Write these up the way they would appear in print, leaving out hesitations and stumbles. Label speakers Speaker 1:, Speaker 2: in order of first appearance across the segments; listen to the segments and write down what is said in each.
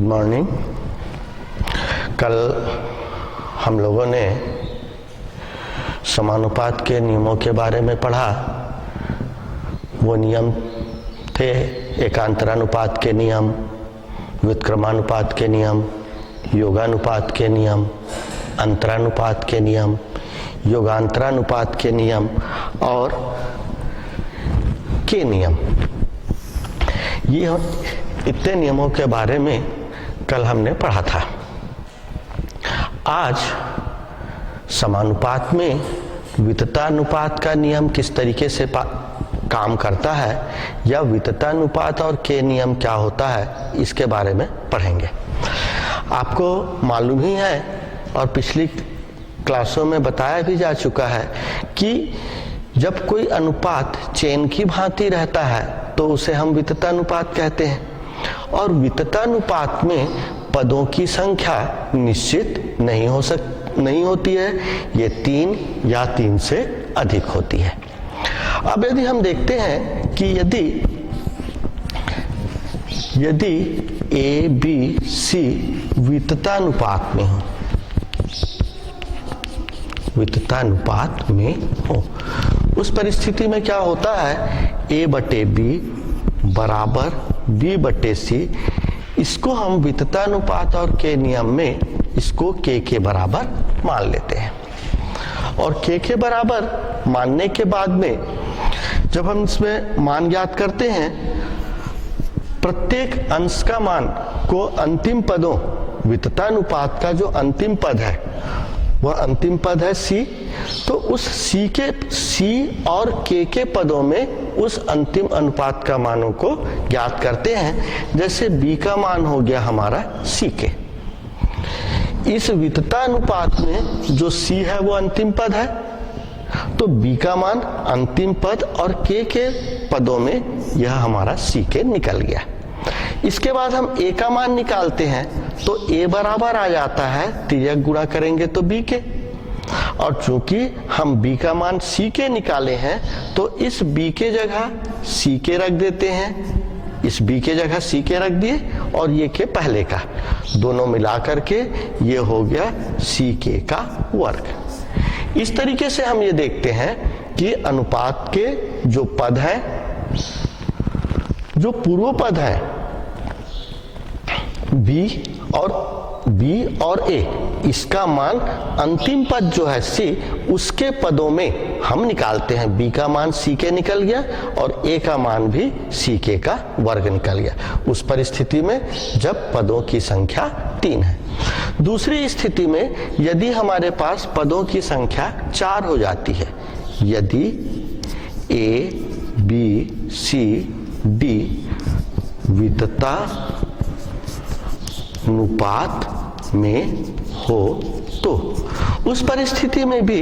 Speaker 1: Morning. कल हम लोगों ने समानुपात के नियमों के बारे में पढ़ा। वो नियम थे एकांतरानुपात के नियम, व्युत्क्रमानुपात के नियम, योगानुपात के नियम, अंतरानुपात के नियम, योगांतरानुपात के नियम और के नियम। ये इतने नियमों के बारे में कल हमने पढ़ा था। आज समानुपात में विततानुपात का नियम किस तरीके से काम करता है या विततानुपात और के नियम क्या होता है, इसके बारे में पढ़ेंगे। आपको मालूम ही है और पिछली क्लासों में बताया भी जा चुका है कि जब कोई अनुपात चेन की भांति रहता है तो उसे हम विततानुपात कहते हैं। और विततानुपात में पदों की संख्या निश्चित नहीं होती है, ये 3 या 3 से अधिक होती है। अब यदि हम देखते हैं कि यदि ए बी सी विततानुपात में हो, उस परिस्थिति में क्या होता है, ए बटे बी बराबर बी बटे सी। इसको हम विततानुपात और के नियम में इसको के बराबर मान लेते हैं। और के बराबर मानने के बाद में जब हम इसमें मान ज्ञात करते हैं, प्रत्येक अंश का मान को अंतिम पदों, विततानुपात का जो अंतिम पद है वह अंतिम पद है सी। तो उस सी और के पदों में उस अंतिम अनुपात का मानों को ज्ञात करते हैं। जैसे बी का मान हो गया हमारा सी के। इस विततानुपात में जो सी है वो अंतिम पद है, तो बी का मान अंतिम पद और के पदों में यह हमारा सी के निकल गया। इसके बाद हम ए का मान निकालते हैं तो ए बराबर आ जाता है, तिर्यक गुणा करेंगे तो बी के। और चूंकि हम बी का मान सी के निकाले हैं तो इस बी के जगह सी के रख देते हैं, इस बी के जगह सी के रख दिए और ये के पहले का दोनों मिला करके ये हो गया सी के का वर्ग। इस तरीके से हम ये देखते हैं कि अनुपात के जो पद हैं, जो पूर्व पद है बी और ए, इसका मान अंतिम पद जो है सी, उसके पदों में हम निकालते हैं। बी का मान सी के निकल गया और ए का मान भी सी के का वर्ग निकल गया, उस परिस्थिति में जब पदों की संख्या 3 है। दूसरी स्थिति में यदि हमारे पास पदों की संख्या 4 हो जाती है, यदि ए बी सी डी विततानुपात में हो, तो उस परिस्थिति में भी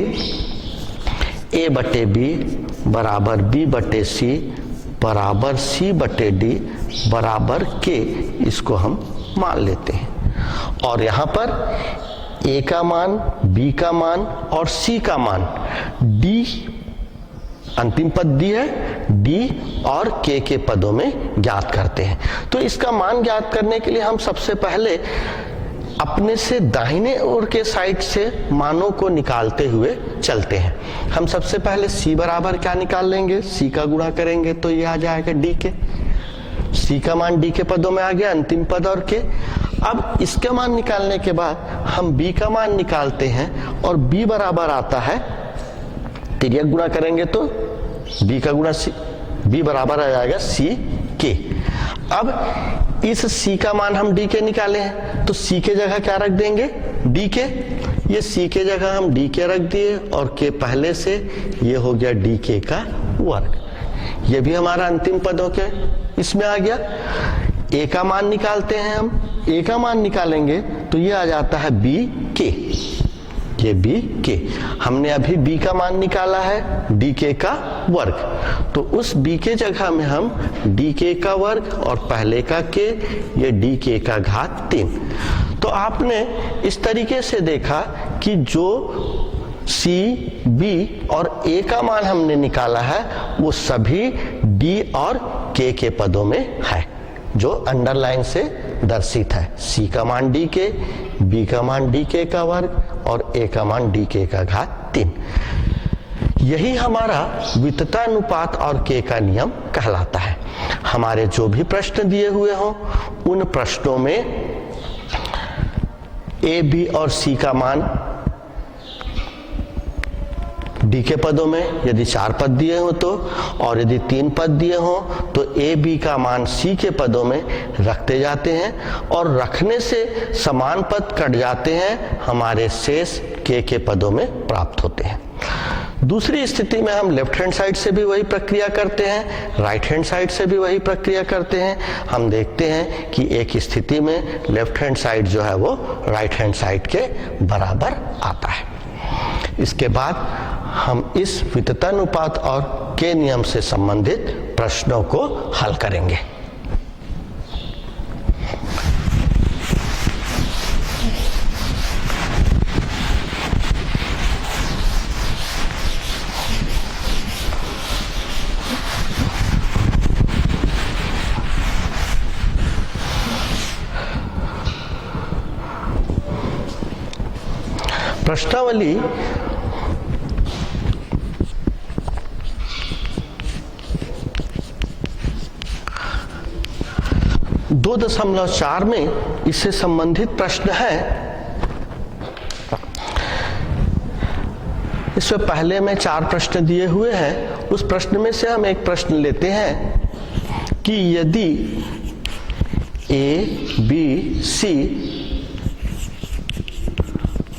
Speaker 1: ए बटे बी बराबर बी बटे सी बराबर सी बटे डी बराबर के, इसको हम मान लेते हैं। और यहाँ पर ए का मान, बी का मान और सी का मान, डी अंतिम पद डी है, डी और के पदों में ज्ञात करते हैं। तो इसका मान ज्ञात करने के लिए हम सबसे पहले अपने से दाहिने ओर के साइड से मानों को निकालते हुए चलते हैं। हम सबसे पहले सी बराबर क्या निकाल लेंगे, सी का गुणा करेंगे तो ये आ जाएगा डी के। सी का मान डी के पदों में आ गया, अंतिम पद और के। अब इसके मान निकालने के बाद हम बी का मान निकालते हैं और बी बराबर आता है, तिर्यक गुणा करेंगे तो बी का गुणा सी, बी बराबर आ जाएगा सी के। अब इस सी का मान हम डी के निकाले हैं तो सी के जगह क्या रख देंगे, डी के। ये सी के जगह हम डी के रख दिए और के पहले से ये हो गया डी के का वर्ग। ये भी हमारा अंतिम पदों के इसमें आ गया। ए का मान निकालते हैं हम, ए का मान निकालेंगे तो ये आ जाता है बी के, ये बी के। हमने अभी बी का मान निकाला है डी के का वर्ग, तो उस बी के जगह में हम डी के का वर्ग और पहले का के, ये डी के का घात 3। तो आपने इस तरीके से देखा कि जो सी, बी और ए का मान हमने निकाला है वो सभी डी और के पदों में है, जो अंडरलाइन से दर्शित है। सी का मान डी के, बी का मान डी के का वर्ग और ए का मान डी के का घात 3। यही हमारा विततानुपात और के का नियम कहलाता है। हमारे जो भी प्रश्न दिए हुए हों उन प्रश्नों में ए, बी और सी का मान डी के पदों में यदि 4 पद दिए हो तो, और यदि 3 पद दिए हो तो ए, बी का मान सी के पदों में रखते जाते हैं और रखने से समान पद कट जाते हैं, हमारे शेष के पदों में प्राप्त होते हैं। दूसरी स्थिति में हम लेफ्ट हैंड साइड से भी वही प्रक्रिया करते हैं, राइट हैंड साइड से भी वही प्रक्रिया करते हैं। हम देखते हैं कि एक स्थिति में लेफ्ट हैंड साइड जो है वो राइट हैंड साइड के बराबर आता है। इसके बाद हम इस विततानुपात और के नियम से संबंधित प्रश्नों को हल करेंगे। प्रश्नावली 2.4 में इससे संबंधित प्रश्न है। इसमें पहले में 4 प्रश्न दिए हुए हैं। उस प्रश्न में से हम एक प्रश्न लेते हैं कि यदि ए, बी, सी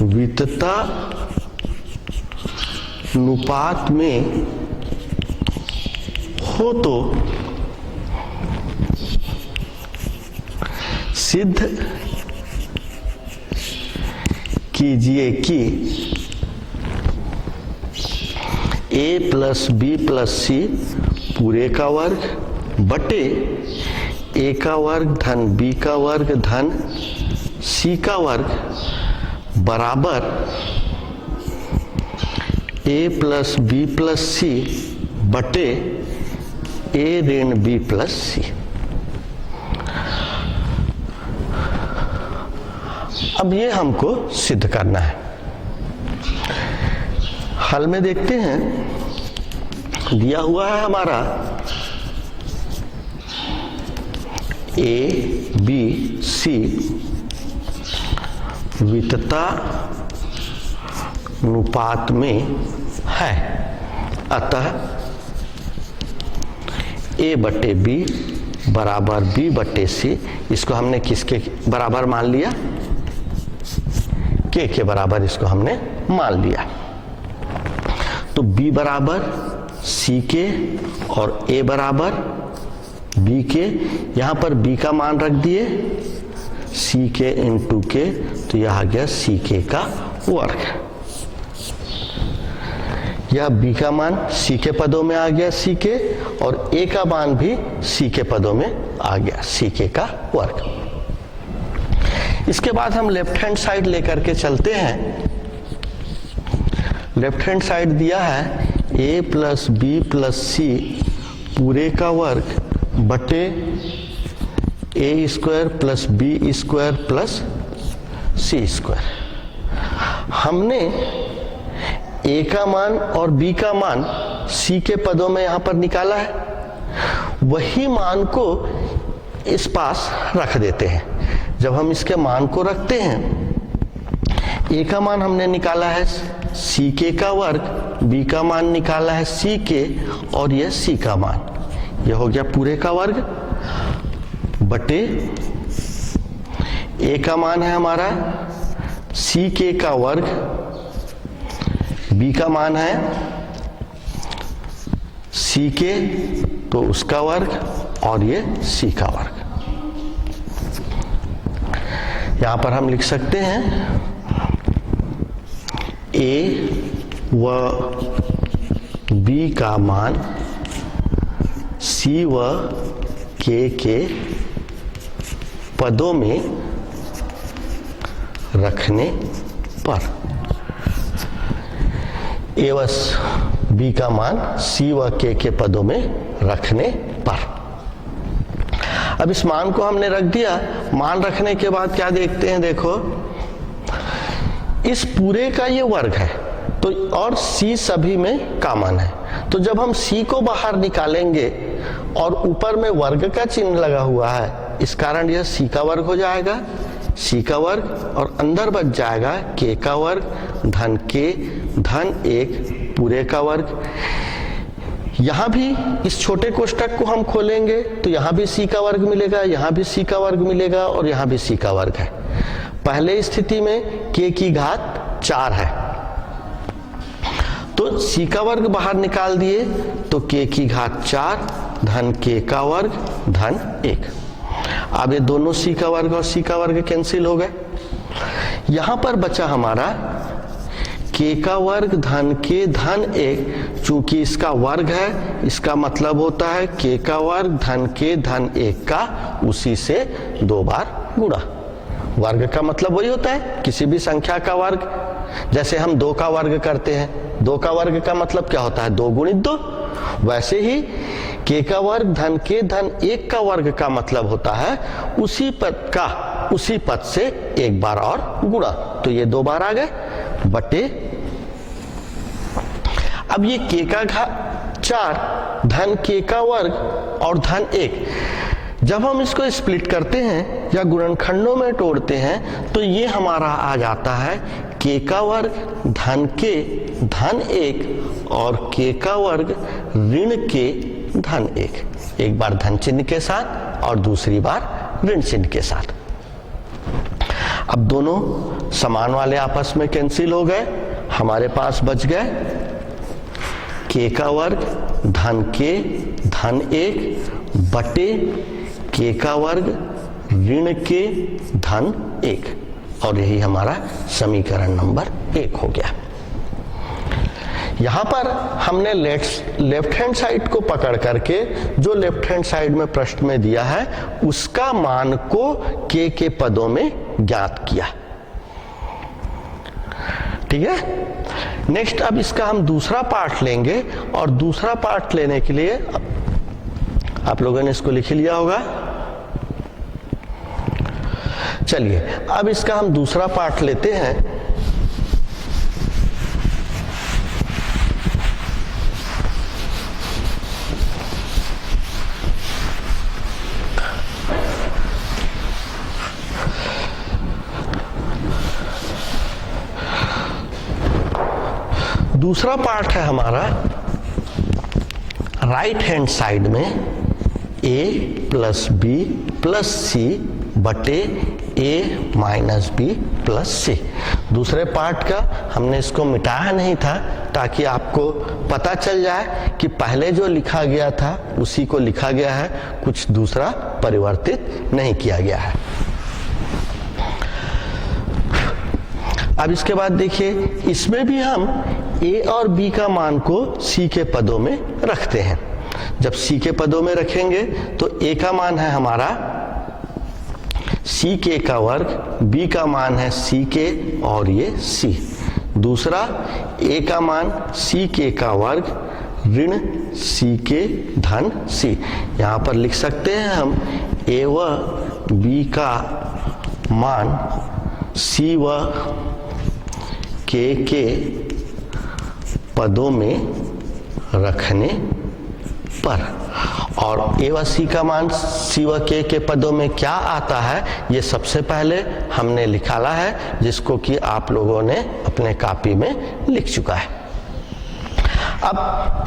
Speaker 1: वितता अनुपात में हो तो सिद्ध कीजिए कि a plus b plus c पूरे का वर्ग बटे a का वर्ग धन b का वर्ग धन c का वर्ग बराबर a प्लस बी प्लस सी बटे a ऋण b प्लस सी। अब ये हमको सिद्ध करना है। हल में देखते हैं, दिया हुआ है हमारा ए, बी, सी वितता अनुपात में है, अतः ए बटे बी बराबर बी बटे सी। इसको हमने किसके बराबर मान लिया? के बराबर इसको हमने मान लिया। तो b बराबर c के और a बराबर b के, यहां पर b का मान रख दिए c के इंटू के, तो यह आ गया c के का वर्ग। यह b का मान c के पदों में आ गया c के, और a का मान भी c के पदों में आ गया c के का वर्ग। इसके बाद हम लेफ्ट हैंड साइड लेकर के चलते हैं। लेफ्ट हैंड साइड दिया है a plus b plus c पूरे का वर्ग बटे a square plus b square plus c square. हमने a का मान और b का मान c के पदों में यहां पर निकाला है, वही मान को इस पास रख देते हैं। जब हम इसके मान को रखते हैं, a का मान हमने निकाला है c के का वर्ग, b का मान निकाला है c के, और यह c का मान, यह हो गया पूरे का वर्ग बटे a का मान है हमारा c के का वर्ग, b का मान है c के तो उसका वर्ग, और ये c का वर्ग। यहां पर हम लिख सकते हैं a व b का मान c व k के पदों में रखने पर, a व b का मान c व k के पदों में रखने पर। अब इस मान को हमने रख दिया। मान रखने के बाद क्या देखते हैं, देखो इस पूरे का ये वर्ग है तो और c सभी में कॉमन है, तो जब हम c को बाहर निकालेंगे और ऊपर में वर्ग का चिन्ह लगा हुआ है, इस कारण यह c का वर्ग हो जाएगा, c का वर्ग, और अंदर बच जाएगा k का वर्ग धन k धन 1 पूरे का वर्ग। यहां भी इस छोटे कोष्टक को हम खोलेंगे तो यहां भी c का वर्ग मिलेगा, यहां भी c का वर्ग मिलेगा और यहां भी c का वर्ग है। पहले स्थिति में k की घात 4 है, तो c का वर्ग बाहर निकाल दिए तो k की घात 4 धन k का वर्ग धन 1। अब ये दोनों c का वर्ग और c का वर्ग कैंसिल हो गए। यहां पर बचा हमारा k का वर्ग धन k धन 1, चूंकि इसका वर्ग है इसका मतलब होता है k का वर्ग धन k धन 1 का उसी से 2 बार गुणा। वर्ग का मतलब वही होता है किसी भी संख्या का वर्ग, जैसे हम 2 का वर्ग करते हैं, 2 का वर्ग का मतलब क्या होता है 2 गुणित 2, वैसे ही k का वर्ग धन k धन 1 का वर्ग का मतलब होता है उसी पद का उसी पद से एक बार और गुणा, तो ये 2 बार आ गए बटे। अब ये k का घात 4 धन k का वर्ग और धन 1, जब हम इसको स्प्लिट करते हैं या गुणनखंडों में तोड़ते हैं तो ये हमारा आ जाता है k का वर्ग धन k धन 1 और k का वर्ग ऋण k धन 1, एक बार धन चिन्ह के साथ और दूसरी बार ऋण चिन्ह के साथ। अब दोनों समान वाले आपस में कैंसिल हो गए, हमारे पास बच गए k का वर्ग धन k धन 1 बटे k का वर्ग ऋण k धन 1, और यही हमारा समीकरण नंबर 1 हो गया। यहां पर हमने लेफ्ट हैंड साइड को पकड़ करके जो लेफ्ट हैंड साइड में प्रश्न में दिया है उसका मान को k के पदों में ज्ञात किया। ठीक है, नेक्स्ट अब इसका हम दूसरा पार्ट लेंगे, और दूसरा पार्ट लेने के लिए आप लोगों ने इसको लिख लिया होगा। चलिए अब इसका हम दूसरा पार्ट लेते हैं। दूसरा पार्ट है हमारा राइट हैंड साइड में a प्लस बी प्लस सी बटे a माइनस बी प्लस सी। दूसरे पार्ट का हमने इसको मिटाया नहीं था ताकि आपको पता चल जाए कि पहले जो लिखा गया था उसी को लिखा गया है, कुछ दूसरा परिवर्तित नहीं किया गया है। अब इसके बाद देखिए इसमें भी हम a और b का मान को c के पदों में रखते हैं। जब c के पदों में रखेंगे तो a का मान है हमारा c के का वर्ग, b का मान है c के और ये c। दूसरा a का मान c के का वर्ग ऋण c के धन c। यहाँ पर लिख सकते हैं हम a व b का मान c व k के पदों में रखने पर, और a व c का मान c व k के पदों में क्या आता है ये सबसे पहले हमने निकाला है, जिसको कि आप लोगों ने अपने कॉपी में लिख चुका है। अब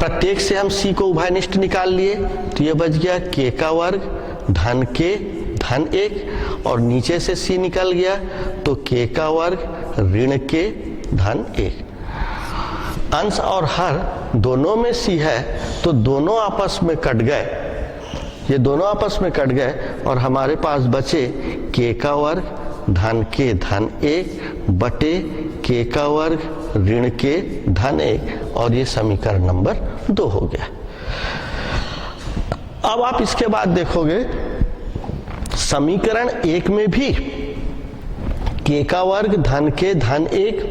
Speaker 1: प्रत्येक से हम c को उभयनिष्ठ निकाल लिए तो ये बच गया k का वर्ग धन k धन 1, और नीचे से c निकल गया तो k का वर्ग ऋण k धन 1। अंश और हर दोनों में c है तो दोनों आपस में कट गए, ये दोनों आपस में कट गए और हमारे पास बचे k का वर्ग धन k धन 1 बटे k का वर्ग ऋण k धन 1, और ये समीकरण नंबर 2 हो गया। अब आप इसके बाद देखोगे समीकरण 1 में भी k का वर्ग धन k धन 1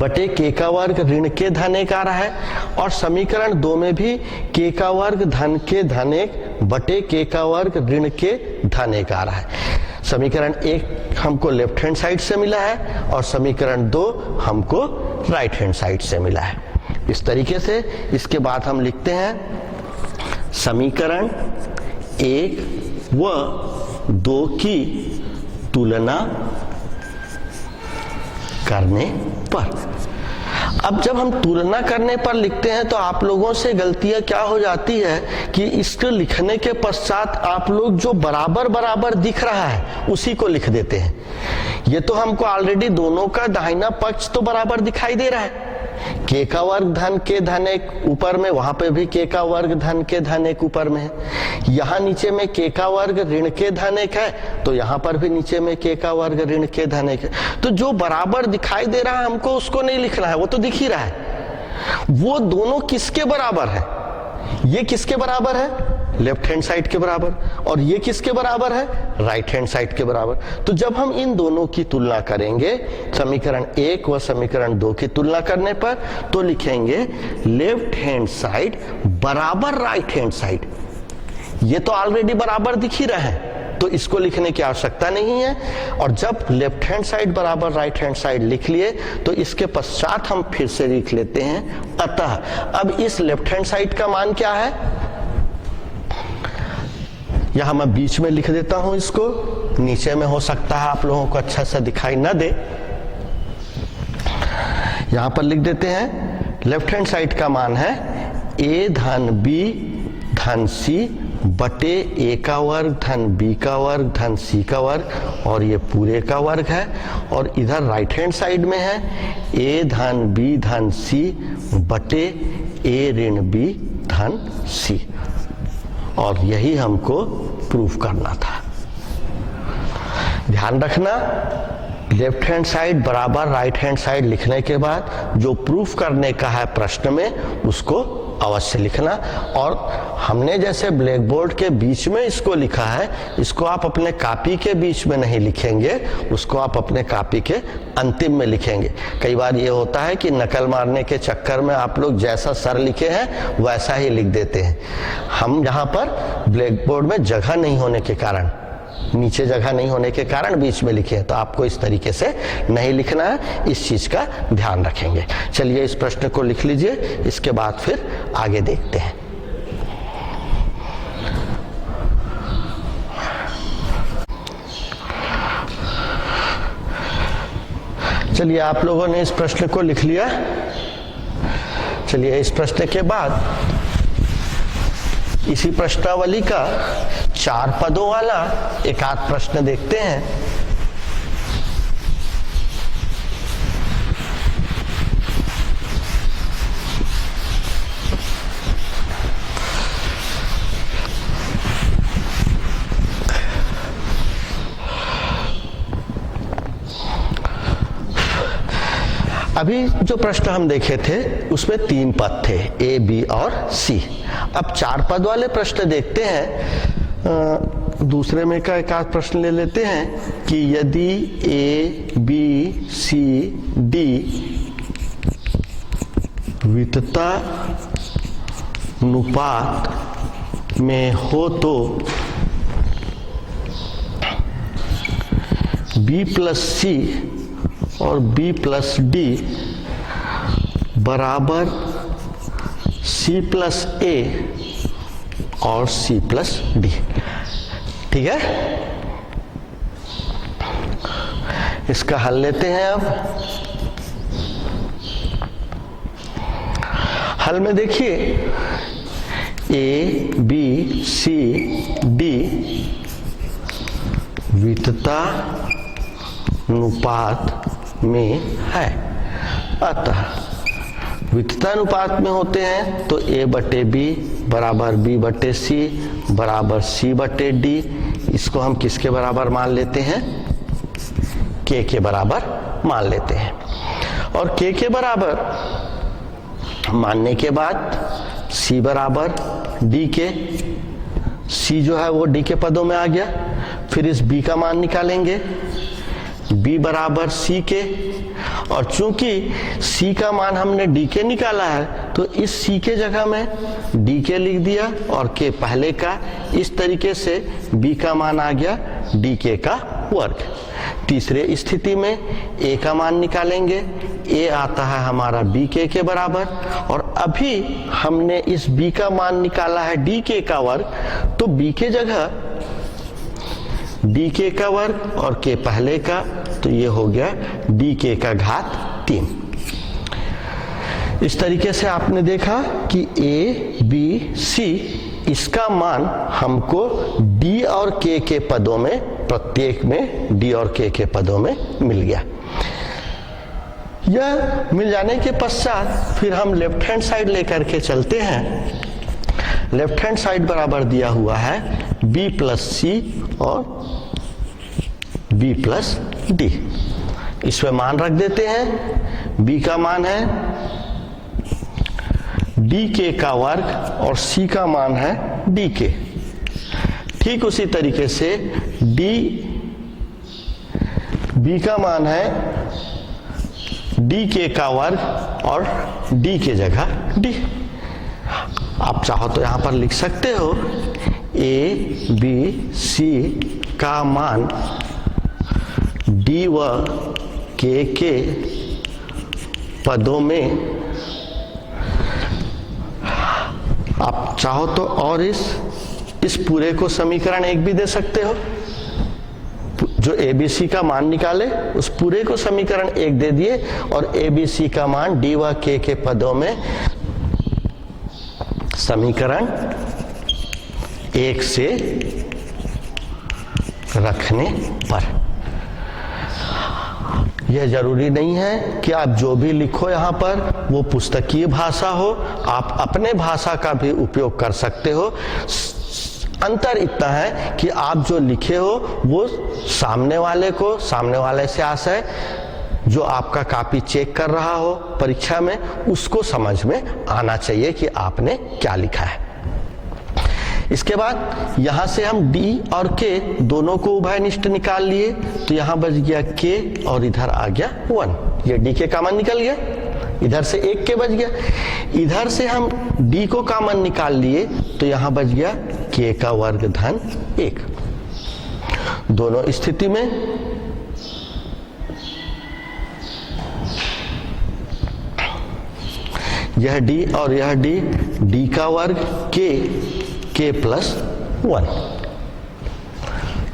Speaker 1: बटे के का वर्ग ऋण के धन एक आ रहा है, और समीकरण 2 में भी के का वर्ग धन के धन एक बटे के का वर्ग ऋण के धन एक आ रहा है। समीकरण 1 हमको लेफ्ट हैंड साइड से मिला है और समीकरण 2 हमको राइट हैंड साइड से मिला है। इस तरीके से इसके बाद हम लिखते हैं समीकरण 1 व 2 की तुलना करने पर। अब जब हम तुलना करने पर लिखते हैं तो आप लोगों से गलतियां क्या हो जाती है कि इसको लिखने के पश्चात आप लोग जो बराबर बराबर दिख रहा है उसी को लिख देते हैं। ये तो हमको ऑलरेडी दोनों का दाहिना पक्ष तो बराबर दिखाई दे रहा है। के का वर्ग धन के धन एक ऊपर में, वहां पे भी के का वर्ग धन के धन एक ऊपर में है। यहाँ नीचे में के का वर्ग ऋण के धन एक है तो यहाँ पर भी नीचे में के का वर्ग ऋण के धन एक है। तो जो बराबर दिखाई दे रहा है हमको उसको नहीं लिखना है, वो तो दिख ही रहा है। वो दोनों किसके बराबर है? ये किसके बराबर है? लेफ्ट हैंड साइड के बराबर। और ये किसके बराबर है? राइट हैंड साइड के बराबर। तो जब हम इन दोनों की तुलना करेंगे समीकरण 1 व समीकरण 2 की तुलना करने पर, तो लिखेंगे लेफ्ट हैंड साइड बराबर राइट हैंड साइड। ये तो ऑलरेडी बराबर दिख ही रहे हैं तो इसको लिखने की आवश्यकता नहीं है। और जब लेफ्ट हैंड साइड बराबर राइट हैंड साइड लिख लिए तो इसके पश्चात हम फिर से लिख लेते हैं अतः। अब इस लेफ्ट हैंड साइड का मान क्या है? यहां मैं बीच में लिख देता हूं इसको, नीचे में हो सकता है आप लोगों को अच्छा सा दिखाई न दे। यहां पर लिख देते हैं लेफ्ट हैंड साइड का मान है a धन b धन c बटे a का वर्ग धन b का वर्ग धन c का वर्ग, और ये पूरे का वर्ग है। और इधर राइट हैंड साइड में है a धन b धन c बटे a ऋण b धन c। और यही हमको प्रूफ करना था। ध्यान रखना, लेफ्ट हैंड साइड बराबर राइट हैंड साइड लिखने के बाद जो प्रूफ करने का है प्रश्न में उसको अवश्य लिखना। और हमने जैसे ब्लैक बोर्ड के बीच में इसको लिखा है, इसको आप अपने कॉपी के बीच में नहीं लिखेंगे, उसको आप अपने कॉपी के अंतिम में लिखेंगे। कई बार ये होता है कि नकल मारने के चक्कर में आप लोग जैसा सर लिखे हैं वैसा ही लिख देते हैं। हम यहाँ पर ब्लैक बोर्ड में जगह नहीं होने के कारण, नीचे जगह नहीं होने के कारण बीच में लिखे हैं, तो आपको इस तरीके से नहीं लिखना है, इस चीज का ध्यान रखेंगे। चलिए इस प्रश्न को लिख लीजिए, इसके बाद फिर आगे देखते हैं। चलिए आप लोगों ने इस प्रश्न को लिख लिया। चलिए इस प्रश्न के बाद इसी प्रश्नावली का 4 पदों वाला एक आध प्रश्न देखते हैं। अभी जो प्रश्न हम देखे थे उसमें 3 पद थे, ए बी और सी। अब 4 पद वाले प्रश्न देखते हैं। दूसरे में का एक आध प्रश्न ले लेते हैं कि यदि ए बी सी डी वितता अनुपात में हो तो बी प्लस सी और b प्लस डी बराबर c प्लस a और c प्लस डी। ठीक है, इसका हल लेते हैं। अब हल में देखिए a b c d वितता अनुपात में है, अतः वितता अनुपात में होते हैं तो a बटे b बराबर b बटे c बराबर c बटे d। इसको हम किसके बराबर मान लेते हैं? k के बराबर मान लेते हैं। और k के बराबर मानने के बाद c बराबर d के, c जो है वो d के पदों में आ गया। फिर इस b का मान निकालेंगे, b बराबर c के, और चूंकि c का मान हमने d के निकाला है तो इस c के जगह में d के लिख दिया और k पहले का, इस तरीके से b का मान आ गया d के का वर्ग। तीसरे स्थिति में a का मान निकालेंगे, a आता है हमारा b के बराबर, और अभी हमने इस b का मान निकाला है d के का वर्ग, तो b के जगह डी के का वर्ग और के पहले का, तो ये हो गया डी के का घात 3। इस तरीके से आपने देखा कि ए बी सी इसका मान हमको डी और के पदों में, प्रत्येक में डी और के पदों में मिल गया। यह मिल जाने के पश्चात फिर हम लेफ्ट हैंड साइड लेकर के चलते हैं। लेफ्ट हैंड साइड बराबर दिया हुआ है b प्लस सी और b प्लस डी। इसमें मान रख देते हैं। b का मान है d के का वर्ग और c का मान है d के। ठीक उसी तरीके से b का मान है d के का वर्ग और d के जगह d। आप चाहो तो यहां पर लिख सकते हो a b c का मान d व के पदों में, आप चाहो तो और इस पूरे को समीकरण 1 भी दे सकते हो। जो ABC का मान निकाले उस पूरे को समीकरण 1 दे दिए और ABC का मान d व के पदों में समीकरण 1 से रखने पर। यह जरूरी नहीं है कि आप जो भी लिखो यहाँ पर वो पुस्तकीय भाषा हो, आप अपने भाषा का भी उपयोग कर सकते हो। अंतर इतना है कि आप जो लिखे हो वो सामने वाले से आशय, जो आपका कॉपी चेक कर रहा हो परीक्षा में, उसको समझ में आना चाहिए कि आपने क्या लिखा है। इसके बाद यहां से हम d और k दोनों को उभयनिष्ठ निकाल लिए, तो यहां बच गया k और इधर आ गया 1। ये d के कॉमन निकल गया, इधर से 1 k बच गया। इधर से हम d को कॉमन निकाल लिए तो यहां बच गया k का वर्ग धन 1। दोनों स्थिति में यह d और यह d का वर्ग k प्लस 1,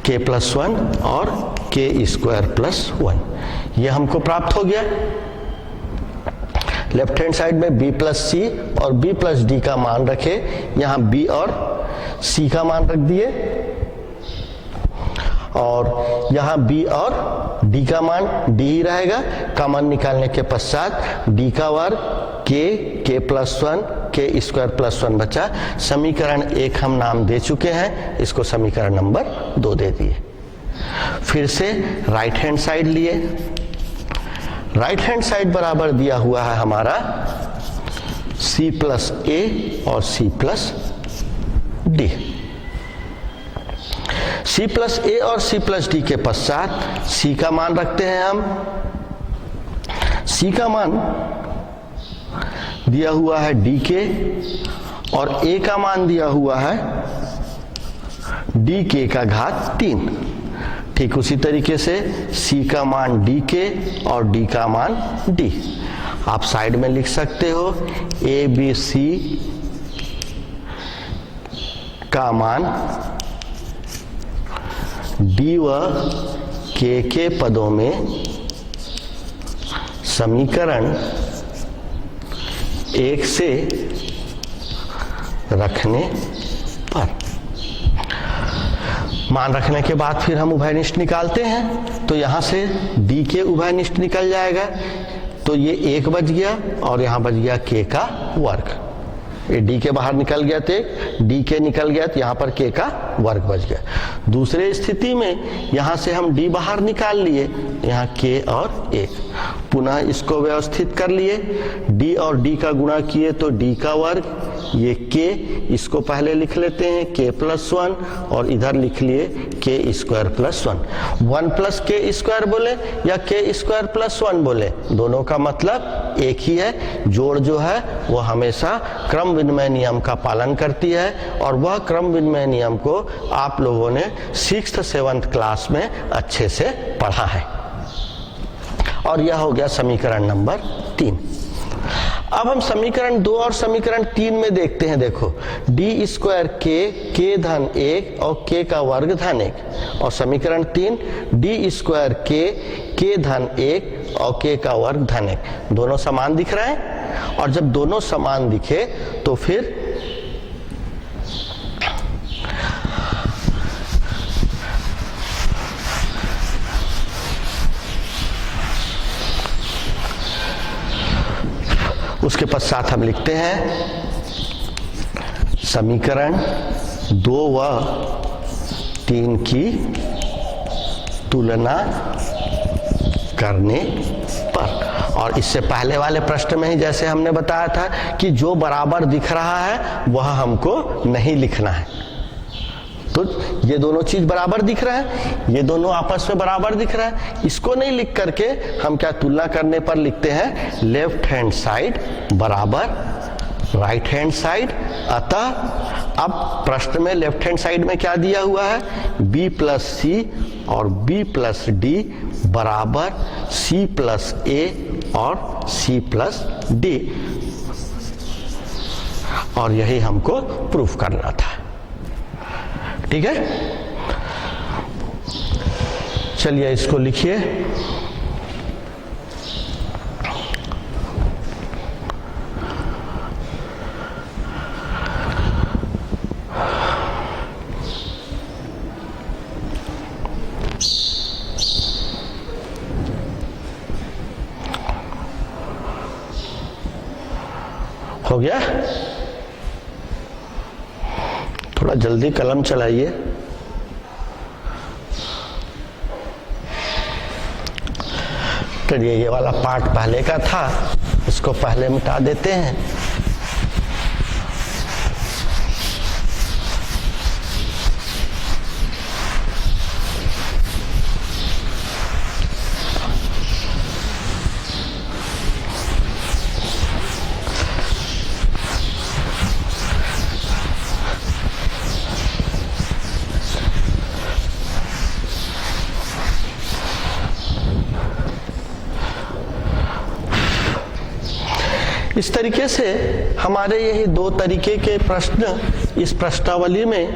Speaker 1: k प्लस 1 और k स्क्वायर प्लस 1, यह हमको प्राप्त हो गया। लेफ्ट हैंड साइड में b प्लस सी और b प्लस डी का मान रखे, यहां b और c का मान रख दिए, और यहां b और d का मान d ही रहेगा। कॉमन निकालने के पश्चात d का वर्ग k plus 1, k square plus 1 बचा। समीकरण 1 हम नाम दे चुके हैं, इसको समीकरण नंबर 2 दे दिए। फिर से राइट हैंड साइड लिए। राइट हैंड साइड बराबर दिया हुआ है हमारा c प्लस a और c plus d। c plus a और c प्लस d के पश्चात c का मान रखते हैं हम। c का मान दिया हुआ है d के और a का मान दिया हुआ है d के का घात 3। ठीक उसी तरीके से c का मान d के और d का मान d। आप साइड में लिख सकते हो a b c का मान d व के पदों में समीकरण 1 से रखने पर। मान रखने के बाद फिर हम उभयनिष्ठ निकालते हैं, तो यहां से d के उभयनिष्ठ निकल जाएगा, तो ये 1 बच गया और यहां बच गया k का वर्ग। ये d के बाहर निकल गया थे, d के निकल गया तो यहां पर k का वर्ग बच गया। दूसरे स्थिति में यहां से हम d बाहर निकाल लिए, यहां k और 1। पुनः इसको व्यवस्थित कर लिए, d और d का गुणा किए तो d का वर्ग, ये k, इसको पहले लिख लेते हैं k प्लस 1 और इधर लिख लिए k स्क्वायर प्लस 1। 1 प्लस के स्क्वायर बोले या k स्क्वायर प्लस 1 बोले, दोनों का मतलब एक ही है। जोड़ जो है वो हमेशा क्रम विनिमय नियम का पालन करती है और वह क्रम विनिमय नियम को आप लोगों ने 6th 7th क्लास में अच्छे से पढ़ा है। और यह हो गया समीकरण नंबर 3। अब हम समीकरण 2 और समीकरण 3 में देखते हैं। देखो डी स्क्वायर के धन 1 और k का वर्ग धन 1, और समीकरण 3 डी स्क्वायर के धन 1 और k का वर्ग धन 1, दोनों समान दिख रहे हैं। और जब दोनों समान दिखे तो फिर उसके पश्चात हम लिखते हैं समीकरण 2 व 3 की तुलना करने पर। और इससे पहले वाले प्रश्न में ही जैसे हमने बताया था कि जो बराबर दिख रहा है वह हमको नहीं लिखना है। तो ये दोनों चीज बराबर दिख रहा है, ये दोनों आपस में बराबर दिख रहा है, इसको नहीं लिख करके हम क्या तुलना करने पर लिखते हैं लेफ्ट हैंड साइड बराबर राइट हैंड साइड। अतः अब प्रश्न में लेफ्ट हैंड साइड में क्या दिया हुआ है, b प्लस सी और b प्लस डी बराबर c प्लस a और c प्लस डी, और यही हमको प्रूफ करना था। ठीक है, चलिए इसको लिखिए। हो गया, थोड़ा जल्दी कलम चलाइए। चलिए ये वाला पार्ट पहले का था, इसको पहले मिटा देते हैं। इस तरीके से हमारे यही 2 तरीके के प्रश्न इस प्रश्नावली में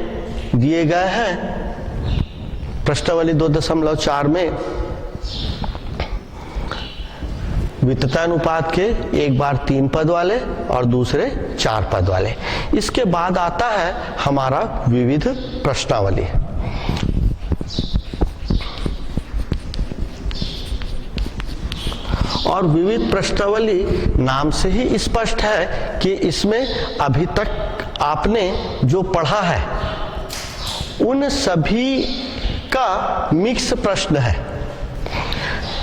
Speaker 1: दिए गए हैं। प्रश्नावली 2.4 में विततानुपात के एक बार 3 पद वाले और दूसरे 4 पद वाले। इसके बाद आता है हमारा विविध प्रश्नावली। और विविध प्रश्नावली नाम से ही स्पष्ट है कि इसमें अभी तक आपने जो पढ़ा है उन सभी का मिक्स प्रश्न है।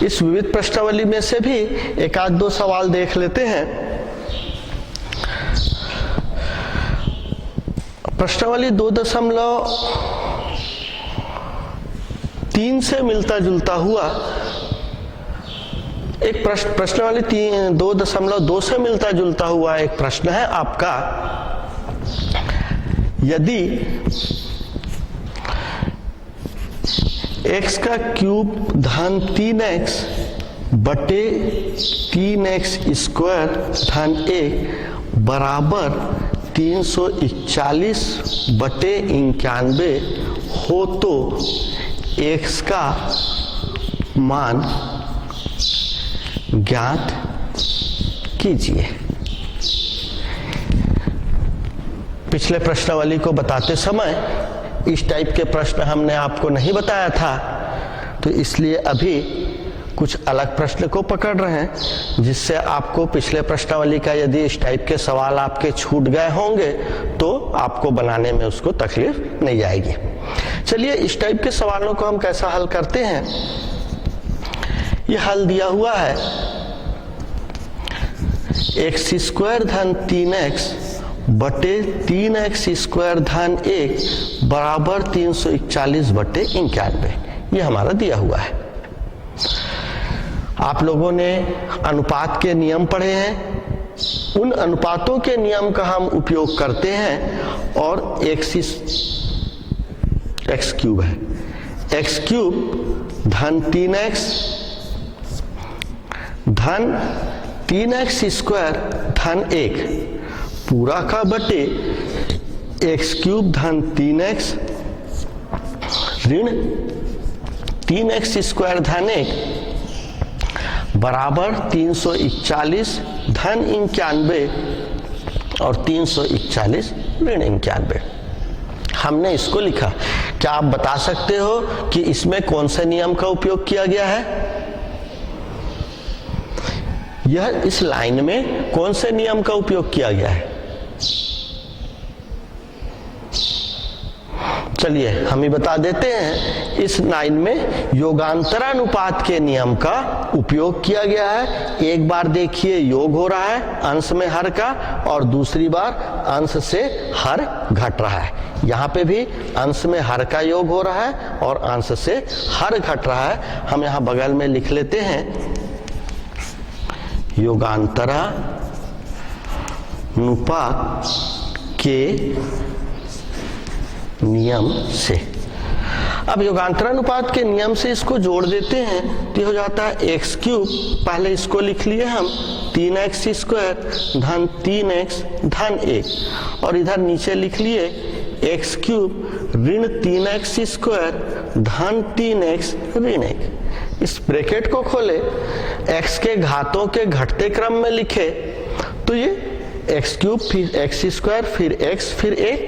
Speaker 1: इस विविध प्रश्नावली में से भी एक आध 2 सवाल देख लेते हैं। प्रश्नावली 2.3 से मिलता जुलता हुआ एक प्रश्नावली 2.2 से मिलता जुलता हुआ एक प्रश्न है आपका। यदि x का क्यूब धन 3x बटे 3x स्क्वायर धन 1 बराबर 341 बटे 91 हो तो x का मान ज्ञात कीजिए। पिछले प्रश्नावली को बताते समय इस टाइप के प्रश्न हमने आपको नहीं बताया था, तो इसलिए अभी कुछ अलग प्रश्न को पकड़ रहे हैं, जिससे आपको पिछले प्रश्नावली का यदि इस टाइप के सवाल आपके छूट गए होंगे तो आपको बनाने में उसको तकलीफ नहीं आएगी। चलिए इस टाइप के सवालों को हम कैसा हल करते हैं, ये हल दिया हुआ है। x स्क्वायर धन 3x बटे 3x स्क्वायर धन 1 बराबर 341 बटे 91। ये हमारा दिया हुआ है। आप लोगों ने अनुपात के नियम पढ़े हैं, उन अनुपातों के नियम का हम उपयोग करते हैं। और x क्यूब है, x क्यूब धन 3x धन 3x स्क्वायर धन 1 पूरा का बटे x क्यूब धन 3x ऋण 3x स्क्वायर धन 1 बराबर 341 धन 91 और 341 ऋण 91। हमने इसको लिखा। क्या आप बता सकते हो कि इसमें कौन से नियम का उपयोग किया गया है? यह इस लाइन में कौन से नियम का उपयोग किया गया है? चलिए हम ही बता देते हैं। इस लाइन में योगांतरानुपात के नियम का उपयोग किया गया है। एक बार देखिए योग हो रहा है अंश में हर का, और दूसरी बार अंश से हर घट रहा है। यहाँ पे भी अंश में हर का योग हो रहा है और अंश से हर घट रहा है। हम यहाँ बगल में लिख लेते हैं योगांतरानुपात के नियम से। अब योगांतरानुपात के नियम से इसको जोड़ देते हैं तो हो जाता है x क्यूब, पहले इसको लिख लिए हम 3x स्क्वायर धन 3x धन 1, और इधर नीचे लिख लिए x क्यूब ऋण 3x स्क्वायर धन 3x ऋण 1। इस ब्रैकेट को खोले, x के घातों के घटते क्रम में लिखे तो ये x क्यूब फिर x स्क्वायर फिर x फिर 1,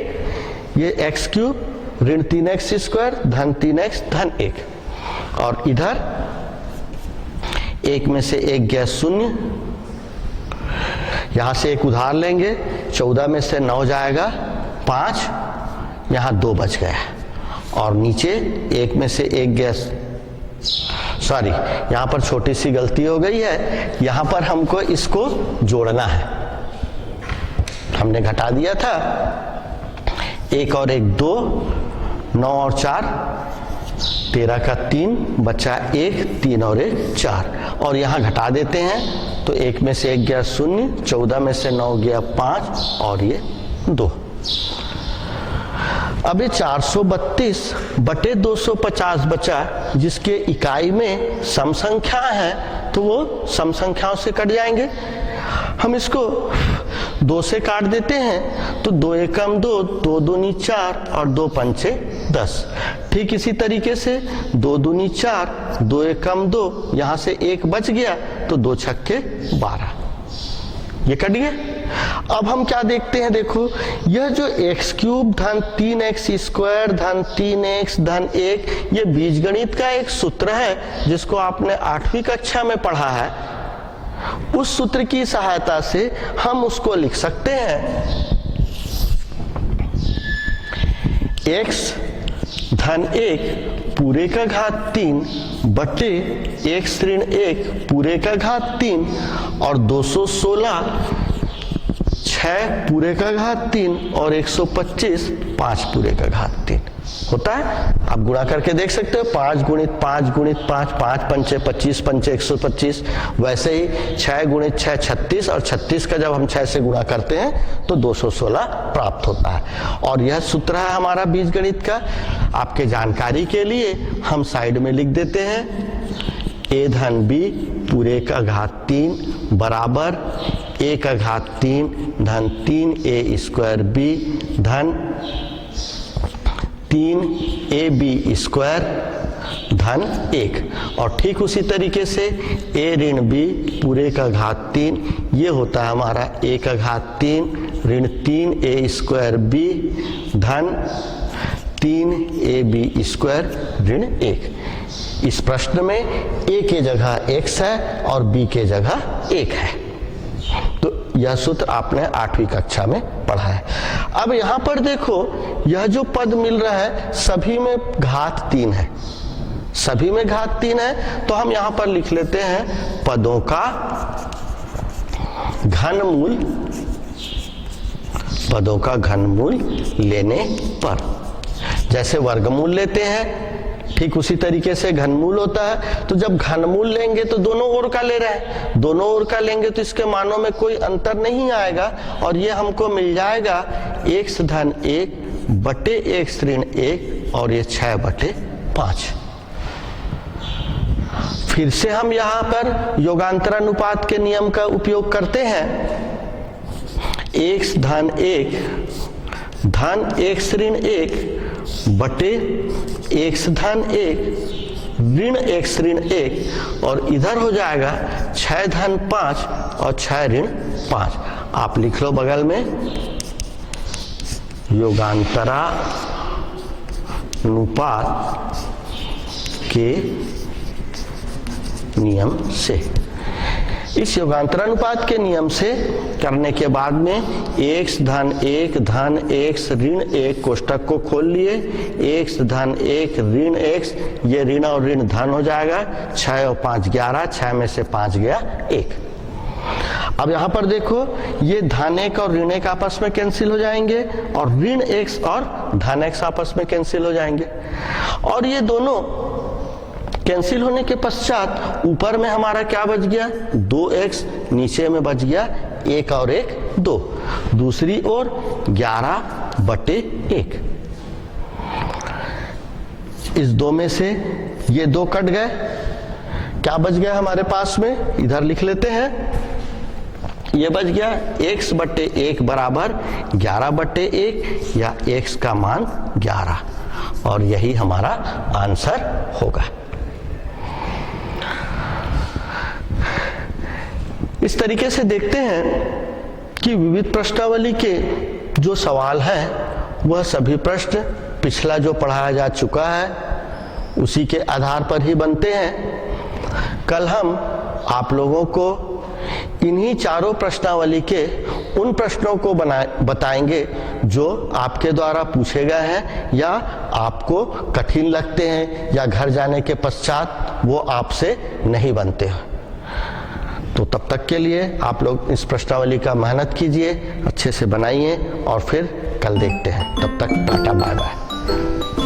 Speaker 1: ये x क्यूब ऋण 3x स्क्वायर धन 3x धन 1, और इधर एक में से एक गया शून्य, यहां से एक उधार लेंगे, 14 में से 9 जाएगा 5, यहां 2 बच गया, और नीचे एक में से एक गया, सॉरी यहां पर छोटी सी गलती हो गई है, यहां पर हमको इसको जोड़ना है। हमने घटा दिया था, 1 और 1 2, 9 और 4 13 का 3 बचा 1, 3 और 1 4, और यहाँ घटा देते हैं तो 1 में से 1 गया 0, 14 में से 9 गया 5 और ये 2। अब ये 432 बटे 250 बचा, जिसके इकाई में सम संख्या है तो वो सम संख्याओं से कट जाएंगे। हम इसको 2 से काट देते हैं तो 2 एकम 2, 2 दूनी 4 और 2 पंचे 10। ठीक इसी तरीके से 2 दूनी 4, 2 एकम 2, यहां से 1 बच गया तो 2 छक्के 12, ये कट गया। अब हम क्या देखते हैं, देखो यह जो x क्यूब धन 3x स्क्वायर धन 3x धन 1, ये बीजगणित का एक सूत्र है जिसको आपने 8वीं कक्षा में पढ़ा है। उस सूत्र की सहायता से हम उसको लिख सकते हैं x धन 1 पूरे का घात 3 बटे x ऋण 1 पूरे का घात 3 और 216 6 पूरे का घात 3 और 125 5 पूरे का घात 3 होता है। आप गुणा करके देख सकते हो, 5 गुणित 5 गुणित 5, 5 पंचे 25 पंचे 125, वैसे ही 6 गुणित 6 36, और 36 का जब हम 6 से गुणा करते हैं तो 216 प्राप्त होता है। और यह सूत्र है हमारा बीजगणित का। आपके जानकारी के लिए हम साइड में लिख देते हैं a धन b पूरे का घात 3 बराबर a का घात 3 धन 3a स्क्वायर b धन 3ab स्क्वायर धन 1, और ठीक उसी तरीके से a ऋण b पूरे का घात 3, ये होता है हमारा a का घात 3 ऋण 3a स्क्वायर b धन 3ab स्क्वायर ऋण 1। इस प्रश्न में a के जगह x है और b के जगह 1 है। तो यह सूत्र आपने 8वीं कक्षा में पढ़ा है। अब यहां पर देखो, यह जो पद मिल रहा है सभी में घात 3 है, सभी में घात 3 है, तो हम यहां पर लिख लेते हैं पदों का घनमूल पदों का घनमूल लेने पर। जैसे वर्गमूल लेते हैं ठीक उसी तरीके से घनमूल होता है। तो जब घनमूल लेंगे तो दोनों ओर का ले रहे हैं, दोनों ओर का लेंगे तो इसके मानों में कोई अंतर नहीं आएगा और ये हमको मिल जाएगा x धन 1 बटे x ऋण 1 और ये 6/5। फिर से हम यहाँ पर योगांतरानुपात के नियम का उपयोग करते हैं। x धन 1 धन x ऋण 1 बटे x धन 1 ऋण x ऋण 1 और इधर हो जाएगा 6 धन 5 और 6 ऋण 5। आप लिख लो बगल में योगांतरानुपात के नियम से। इस योगांतरानुपात के नियम से करने के बाद में x धन 1 धन x ऋण 1 कोष्टक को खोल लिए, x धन 1 ऋण x, ये ऋण और ऋण धन हो जाएगा, 6 और 5 11, 6 में से 5 गया 1। अब यहाँ पर देखो ये धन 1 और ऋण 1 आपस में कैंसिल हो जाएंगे और ऋण x और धन x आपस में कैंसिल हो जाएंगे और ये दोनों कैंसिल होने के पश्चात ऊपर में हमारा क्या बच गया 2x, नीचे में बच गया 1 और 1 2, दूसरी ओर 11/1। इस 2 में से ये 2 कट गए, क्या बच गया हमारे पास में, इधर लिख लेते हैं। ये बच गया x/1 बराबर 11/1 या x का मान 11 और यही हमारा आंसर होगा। इस तरीके से देखते हैं कि विविध प्रश्नावली के जो सवाल हैं वह सभी प्रश्न पिछला जो पढ़ाया जा चुका है उसी के आधार पर ही बनते हैं। कल हम आप लोगों को इन्हीं चारों प्रश्नावली के उन प्रश्नों को बताएंगे जो आपके द्वारा पूछे गए हैं या आपको कठिन लगते हैं या घर जाने के पश्चात वो आपसे नहीं बनते हैं। तो तब तक के लिए आप लोग इस प्रश्नावली का मेहनत कीजिए, अच्छे से बनाइए और फिर कल देखते हैं। तब तक टाटा बाय बाय।